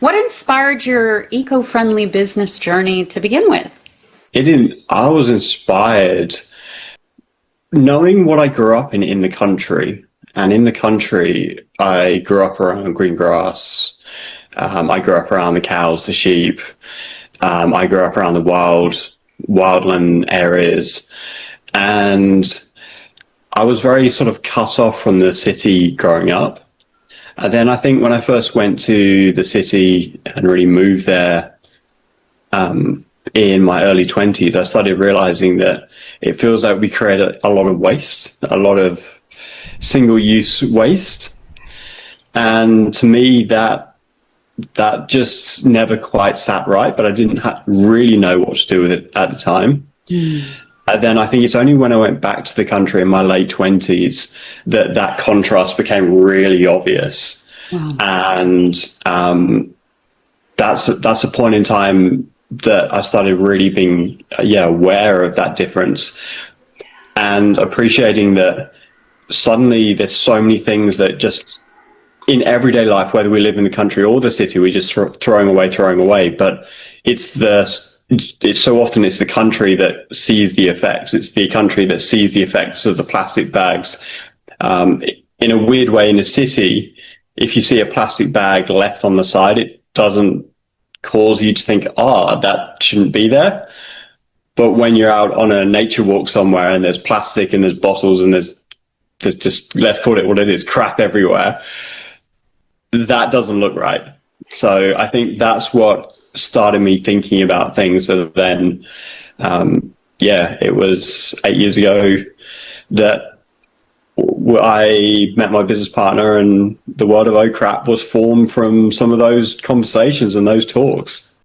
What inspired your eco-friendly business journey to begin with? I was inspired knowing what I grew up in the country. And in the country, I grew up around green grass. I grew up around the cows, the sheep. I grew up around the wildland areas. And I was very sort of cut off from the city growing up. And then I think when I first went to the city and really moved there in my early 20s, I started realizing that it feels like we create a lot of waste, a lot of single-use waste. And to me, that just never quite sat right, but I didn't really know what to do with it at the time. And then I think it's only when I went back to the country in my late 20s that contrast became really obvious. Wow. And that's a point in time that I started really being aware of that difference and appreciating that suddenly there's so many things that just in everyday life, whether we live in the country or the city, we just throwing away. But it's so often it's the country that sees the effects. It's the country that sees the effects of the plastic bags. In a weird way, in a city, if you see a plastic bag left on the side, it doesn't cause you to think, that shouldn't be there. But when you're out on a nature walk somewhere and there's plastic and there's bottles and there's just, let's call it what it is, crap everywhere, that doesn't look right. So I think that's what started me thinking about things. And then, it was 8 years ago that I met my business partner, and the world of Oh Crap was formed from some of those conversations and those talks.